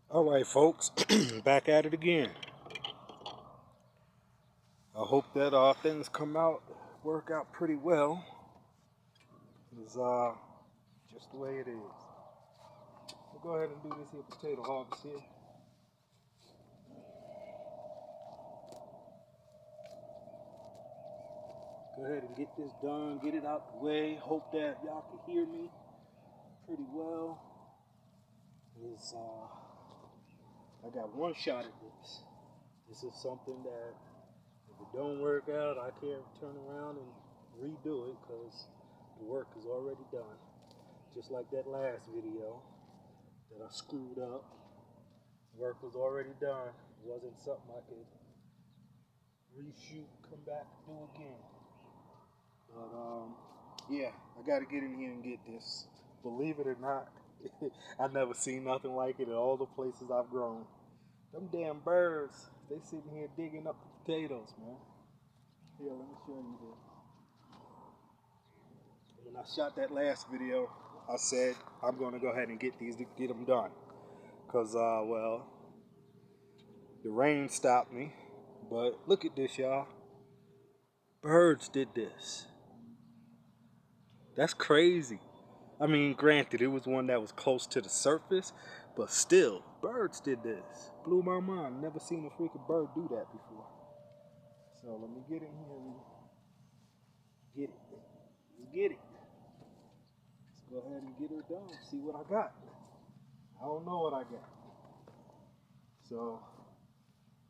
All right, folks, back at it again. I hope that things work out pretty well. It's just the way it is. We'll go ahead and do this here potato harvest here. Go ahead and get this done, get it out the way. Hope that y'all can hear me pretty well. I got one shot at this. This is something that if it don't work out, I can't turn around and redo it because the work is already done. Just like that last video that I screwed up. Work was already done. It wasn't something I could reshoot, come back, do again. But yeah, I got to get in here and get this. Believe it or not, I never seen nothing like it at all the places I've grown. Them damn birds, they sitting here digging up the potatoes, man. Here, let me show you this. When I shot that last video, I said I'm gonna go ahead and get these to get them done, cause well, the rain stopped me. But look at this, y'all. Birds did this. That's crazy. I mean, granted, it was one that was close to the surface, but still, birds did this. Blew my mind. Never seen a freaking bird do that before. So let me get in here and get it. Let's get it. Let's go ahead and get her done. See what I got. I don't know what I got. So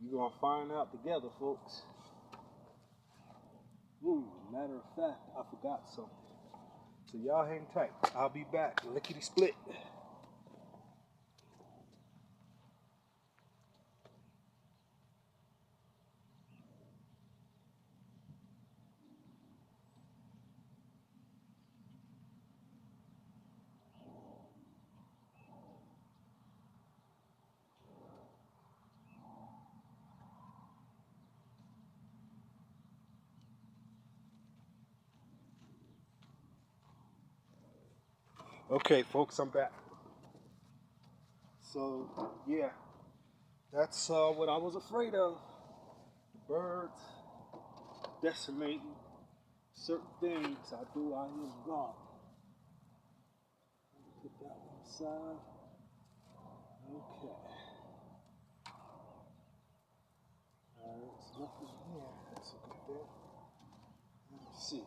you're gonna find out together, folks. Ooh, matter of fact, I forgot something. So y'all hang tight. I'll be back. Lickety split. Okay, folks, I'm back. So yeah, that's what I was afraid of. The birds decimating certain things I do out here in God. Put that one aside. Okay. Alright, there's nothing here. Let's look at that. Let's see.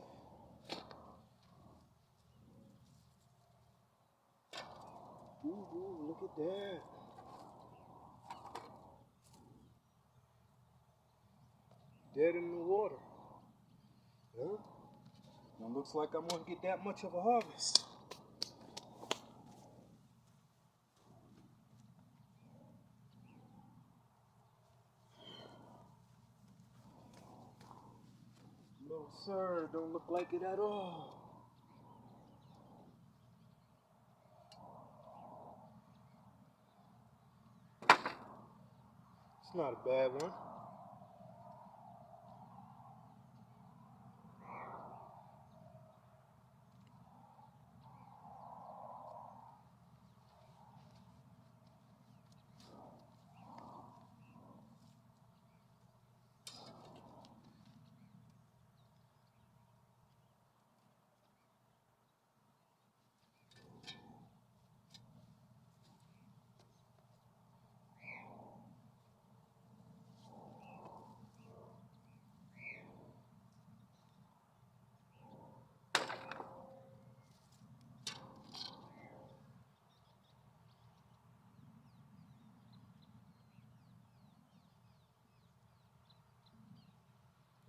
Ooh, look at that. Dead in the water. Huh? Now looks like I'm gonna get that much of a harvest. No, sir, don't look like it at all. It's not a bad one.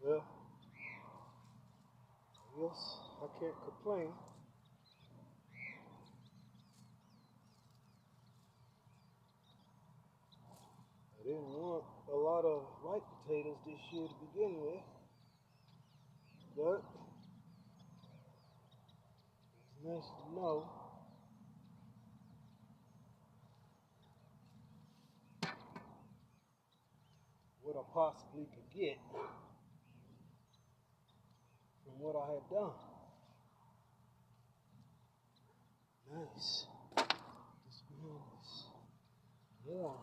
Well, yes, I can't complain. I didn't want a lot of white potatoes this year to begin with, but it's nice to know what I possibly could get from what I had done. Nice. This man is warm.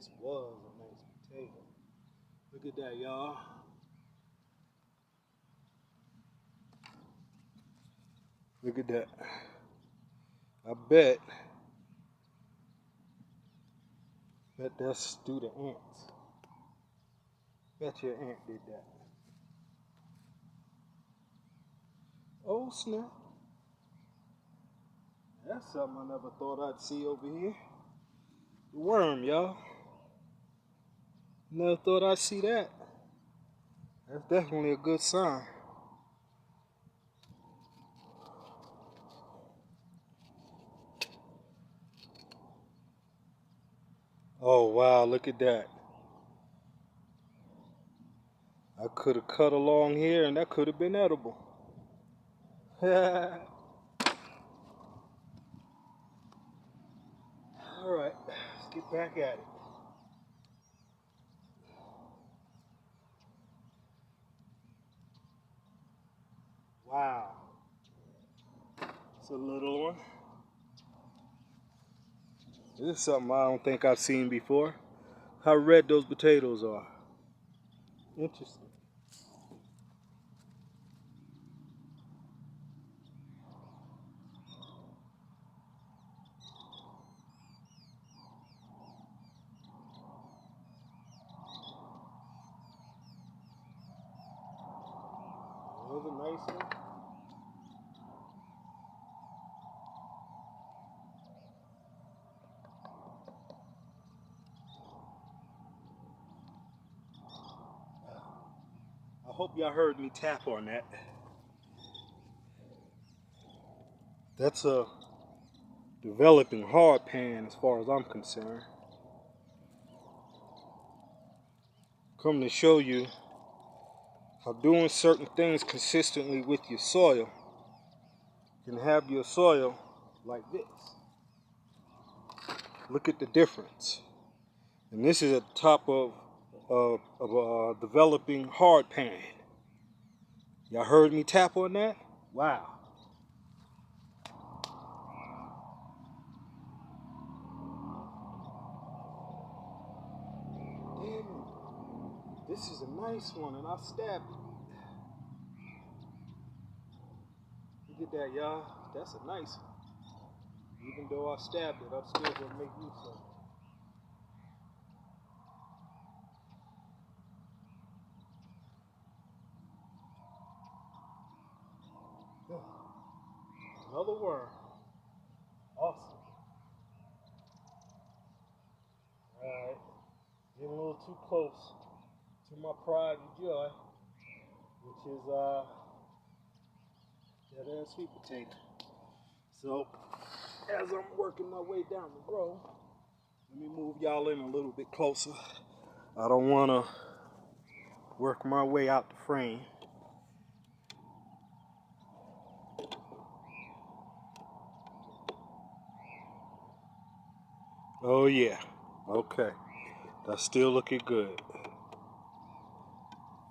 This was a nice potato. Look at that, y'all. Look at that. I bet that's due to ants. Bet your ant did that. Oh snap. That's something I never thought I'd see over here. The worm, y'all. Never thought I'd see that. That's definitely a good sign. Oh wow, look at that. I could have cut along here and that could have been edible. Alright, let's get back at it. Wow. It's a little one. This is something I don't think I've seen before. How red those potatoes are. Interesting. That was a nice one. I hope y'all heard me tap on that. That's a developing hard pan as far as I'm concerned. Come to show you how doing certain things consistently with your soil can have your soil like this. Look at the difference. And this is at the top of a developing hard pan. Y'all heard me tap on that? Wow. Damn it. This is a nice one and I stabbed it. Look at that, y'all. That's a nice one. Even though I stabbed it, I'm still gonna make use of it. Another worm. Awesome. Alright. Getting a little too close to my pride and joy, which is that sweet potato. So as I'm working my way down the road, let me move y'all in a little bit closer. I don't want to work my way out the frame. Oh yeah, okay. That's still looking good.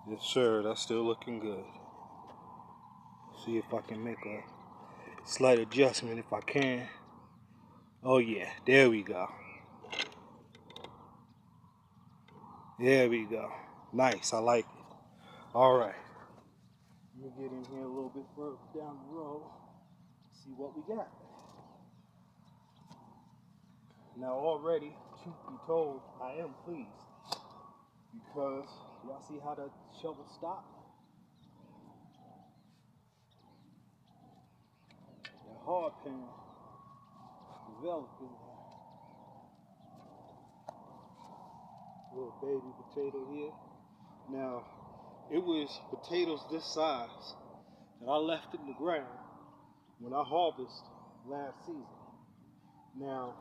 Yes sir, that's still looking good. See if I can make a slight adjustment if I can. Oh yeah, there we go. There we go. Nice, I like it. Alright. Let me get in here a little bit further down the road. See what we got. Now already, truth be told, I am pleased. Because y'all see how the shovel stopped? That hard pan developing. Little baby potato here. Now, it was potatoes this size that I left in the ground when I harvested last season. Now,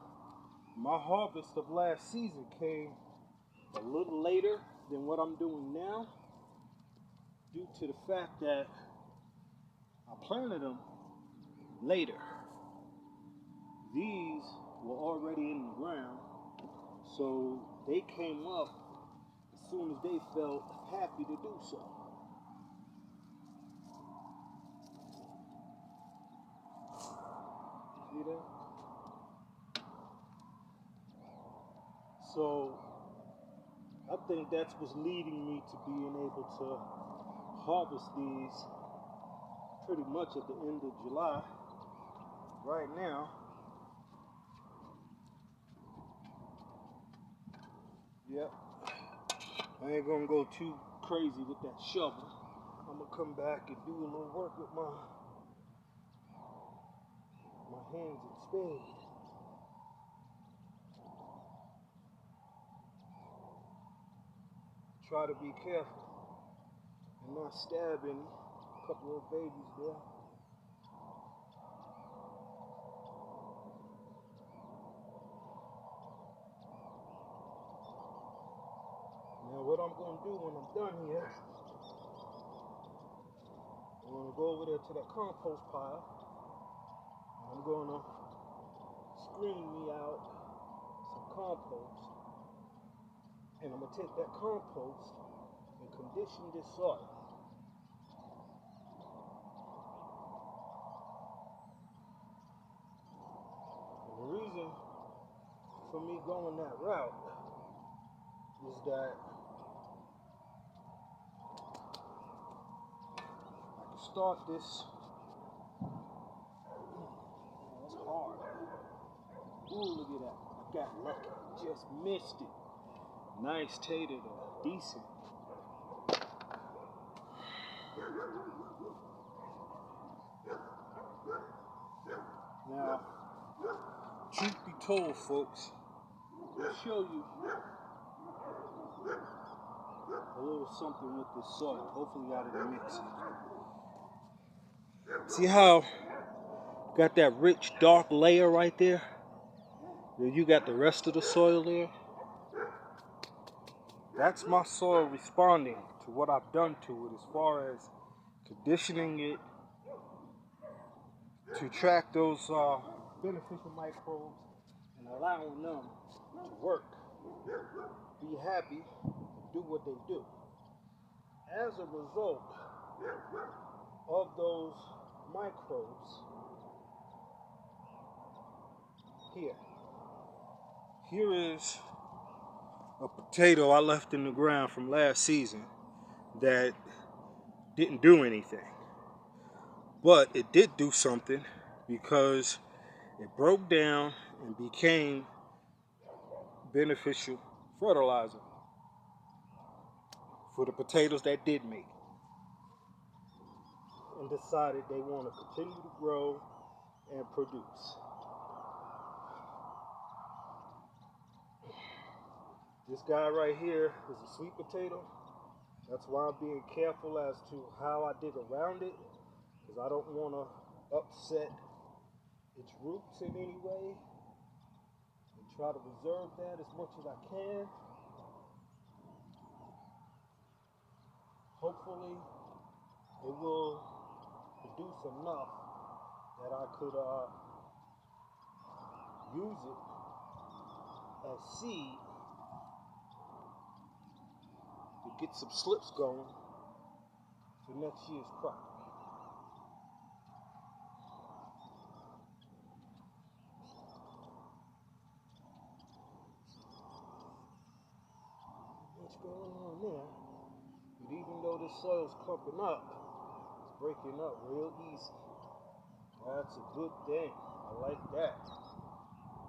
my harvest of last season came a little later than what I'm doing now due to the fact that I planted them later. These were already in the ground, so they came up as soon as they felt happy to do so. See that? So I think that's what's leading me to being able to harvest these pretty much at the end of July. Right now, yep, I ain't gonna go too crazy with that shovel. I'm gonna come back and do a little work with my hands and spade. Try to be careful and not stab any. A couple of babies there. Now what I'm going to do when I'm done here, I'm going to go over there to that compost pile. And I'm going to screen me out some compost. And I'm going to take that compost and condition this soil. And the reason for me going that route is that I can start this. That's hard. Ooh, look at that. I got lucky. Just missed it. Nice tater though. Decent. Now, truth be told, folks, I'll show you a little something with this soil. Hopefully I didn't mix it. See how got that rich dark layer right there? Then you got the rest of the soil there. That's my soil responding to what I've done to it as far as conditioning it to track those beneficial microbes and allowing them to work, be happy, and do what they do. As a result of those microbes, here is a potato I left in the ground from last season that didn't do anything. But it did do something because it broke down and became beneficial fertilizer for the potatoes that did make it. And decided they want to continue to grow and produce. This guy right here is a sweet potato. That's why I'm being careful as to how I dig around it, because I don't want to upset its roots in any way, and try to preserve that as much as I can. Hopefully it will produce enough that I could use it as seed to get some slips going for next year's crop. What's going on there? But even though this soil's clumping up, it's breaking up real easy. That's a good thing. I like that.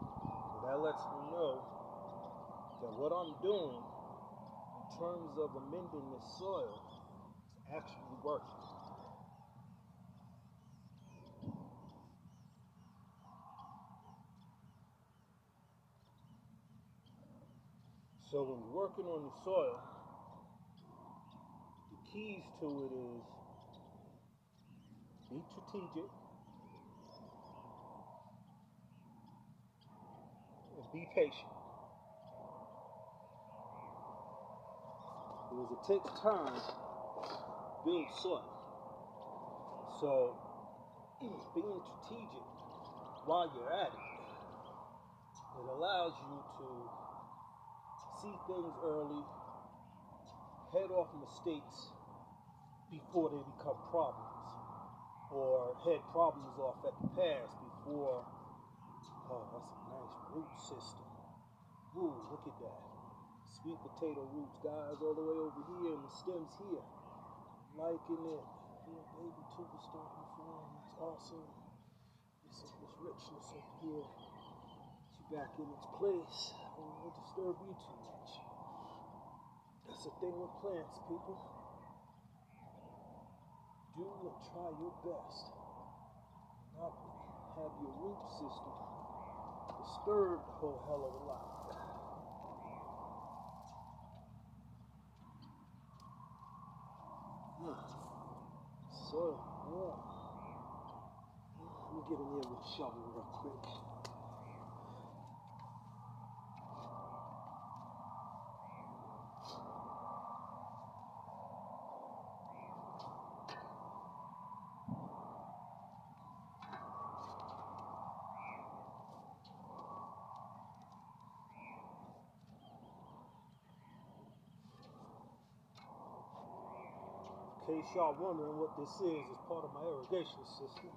So that lets me know that what I'm doing in terms of amending the soil is actually working. So when you're working on the soil, the keys to it is be strategic and be patient. Because it takes time to build soil. So being strategic while you're at it, it allows you to see things early, head off mistakes before they become problems, or head problems off at the pass before. Oh, that's a nice root system. Ooh, look at that. Sweet potato roots, guys, all the way over here, and the stems here. Liking it. Little baby tuber starting to form. That's awesome. This richness over here. Get you back in its place. I don't want to disturb you too much. That's the thing with plants, people. Do and try your best. Not have your root system disturbed a whole hell of a lot. Soil warm. Let me get in here with a shovel real quick. In case y'all wondering what this is, it's part of my irrigation system.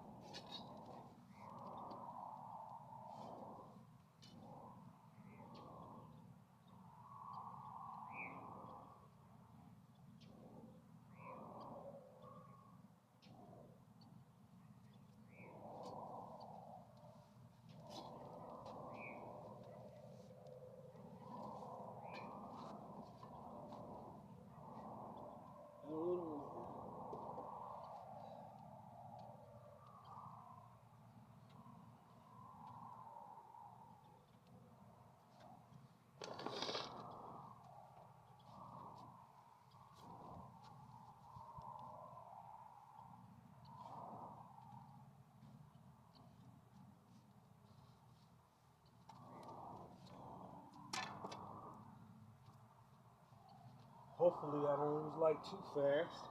Hopefully I don't lose light too fast,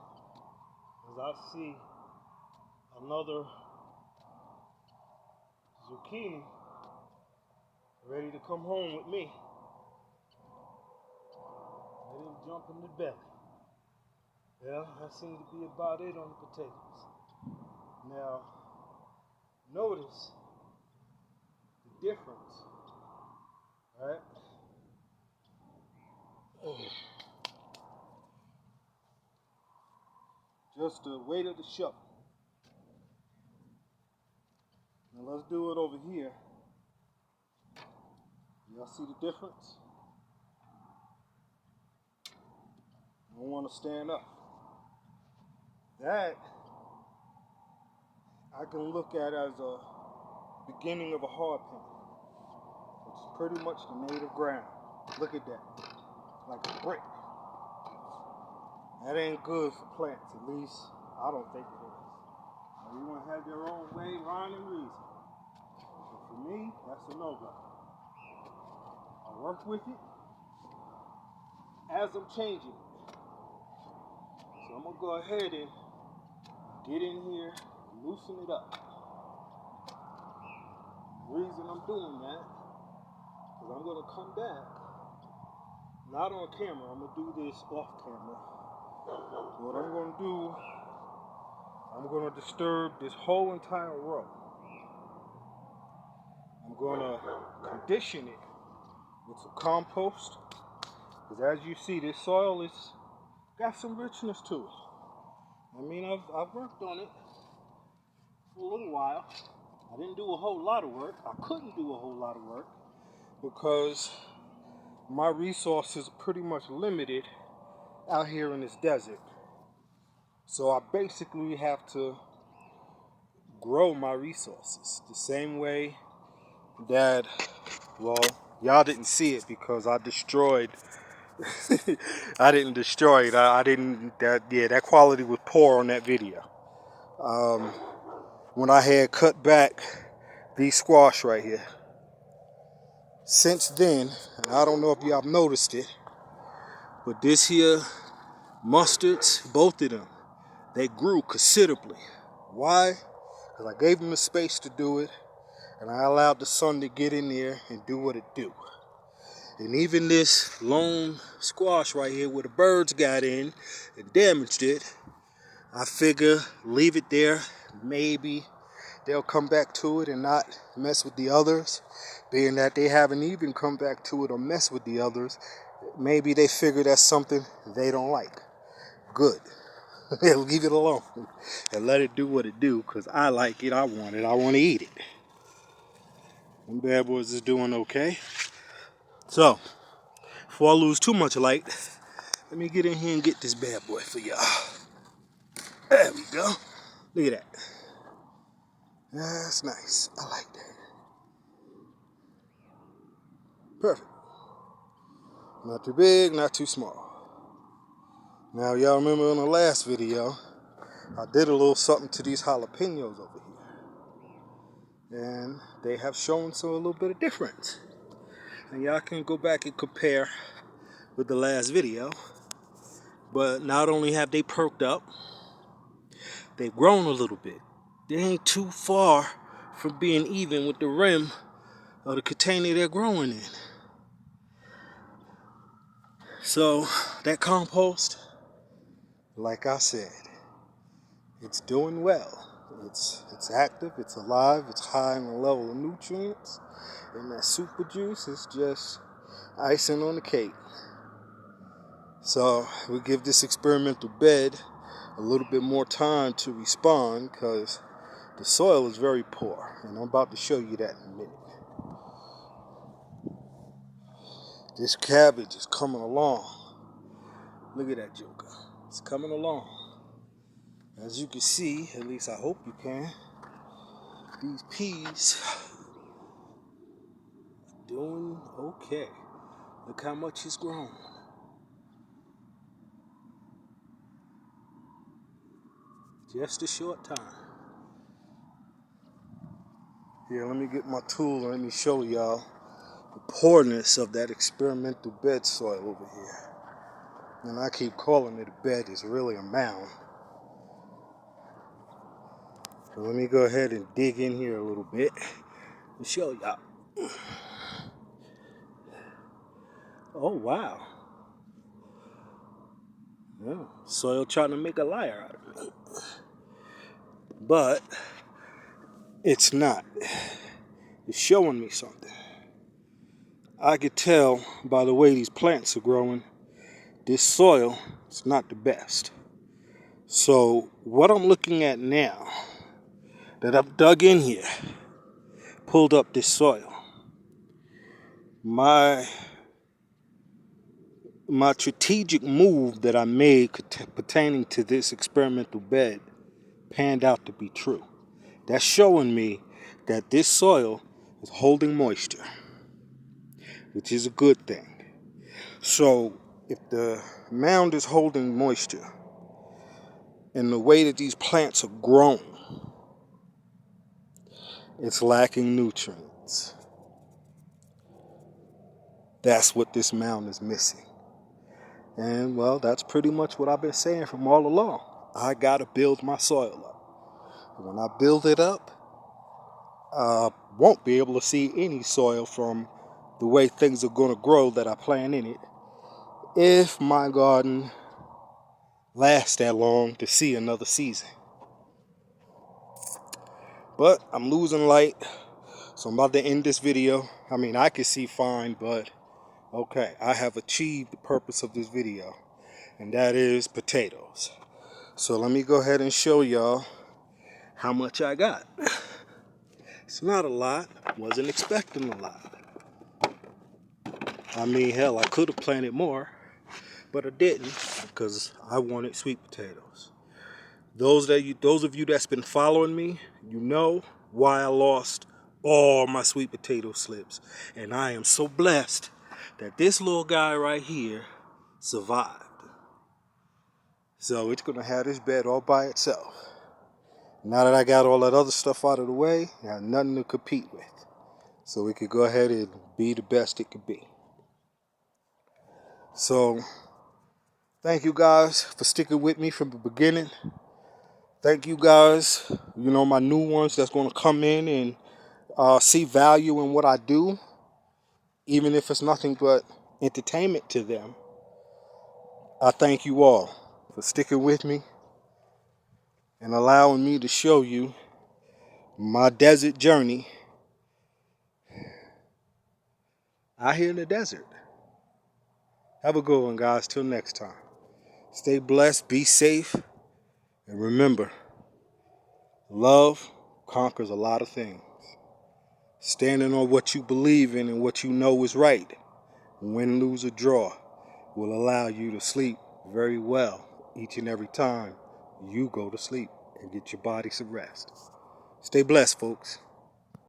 as I see another zucchini ready to come home with me. Ready to jump in the belly. Yeah, that seems to be about it on the potatoes. Now, notice the difference, right? Just the weight of the shovel. Now let's do it over here. Y'all see the difference? I don't want to stand up. That I can look at as a beginning of a hard pan, which is pretty much the native ground. Look at that, like a brick. That ain't good for plants, at least I don't think it is. Everyone have their own way, rhyme, and reason. But for me, that's a no-go. I work with it as I'm changing it. So I'm gonna go ahead and get in here, loosen it up. The reason I'm doing that, because I'm gonna come back, not on camera, I'm gonna do this off camera. What I'm going to do, I'm going to disturb this whole entire row. I'm going to condition it with some compost, because as you see, this soil is got some richness to it. I mean, I've worked on it for a little while. I didn't do a whole lot of work. I couldn't do a whole lot of work because my resources are pretty much limited out here in this desert. So I basically have to grow my resources the same way that, well, y'all didn't see it because I destroyed. I didn't destroy it. I didn't. That quality was poor on that video. When I had cut back these squash right here. Since then, and I don't know if y'all noticed it, but this here mustards, both of them, they grew considerably. Why? Because I gave them the space to do it, and I allowed the sun to get in there and do what it do. And even this lone squash right here where the birds got in and damaged it, I figure leave it there. Maybe they'll come back to it and not mess with the others. Being that they haven't even come back to it or mess with the others, maybe they figure that's something they don't like. Good. Leave it alone and let it do what it do, because I like it, I want to eat it. Them bad boys is doing okay. So, before I lose too much light, let me get in here and get this bad boy for y'all. There we go. Look at that. That's nice. I like that. Perfect. Not too big, not too small. Now, y'all remember in the last video, I did a little something to these jalapenos over here. And they have shown a little bit of difference. And y'all can go back and compare with the last video. But not only have they perked up, they've grown a little bit. They ain't too far from being even with the rim of the container they're growing in. So that compost, like I said, it's doing well. It's active, it's alive, it's high in the level of nutrients, and that super juice is just icing on the cake. So we give this experimental bed a little bit more time to respond, because the soil is very poor, and I'm about to show you that in a minute. This cabbage is coming along. Look at that joker. It's coming along. As you can see, at least I hope you can, these peas are doing okay. Look how much it's grown. Just a short time. Here, let me get my tool and let me show y'all the poorness of that experimental bed soil over here. And I keep calling it a bed, it's really a mound. So let me go ahead and dig in here a little bit and show y'all. Oh, wow. Yeah, soil trying to make a liar out of me. But it's not. It's showing me something. I could tell by the way these plants are growing, this soil is not the best. So what I'm looking at now, that I've dug in here, pulled up this soil, my strategic move that I made pertaining to this experimental bed panned out to be true. That's showing me that this soil is holding moisture, which is a good thing. So if the mound is holding moisture, and the way that these plants are grown, it's lacking nutrients. That's what this mound is missing. And well, that's pretty much what I've been saying from all along. I gotta build my soil up. When I build it up, I won't be able to see any soil from the way things are gonna grow that I plant in it, if my garden lasts that long to see another season. But I'm losing light, so I'm about to end this video. I mean, I can see fine, but okay, I have achieved the purpose of this video, and that is potatoes. So let me go ahead and show y'all how much I got. It's not a lot. Wasn't expecting a lot. I mean, hell, I could have planted more, but I didn't, because I wanted sweet potatoes. Those of you that's been following me, you know why I lost all my sweet potato slips. And I am so blessed that this little guy right here survived. So it's going to have this bed all by itself. Now that I got all that other stuff out of the way, I have nothing to compete with. So it could go ahead and be the best it could be. So thank you guys for sticking with me from the beginning. Thank you guys, my new ones that's going to come in and see value in what I do, even if it's nothing but entertainment to them. I thank you all for sticking with me and allowing me to show you my desert journey out here in the desert. Have a good one, guys. Till next time. Stay blessed, be safe, and remember, love conquers a lot of things. Standing on what you believe in and what you know is right, win, lose, or draw, will allow you to sleep very well each and every time you go to sleep and get your body some rest. Stay blessed, folks.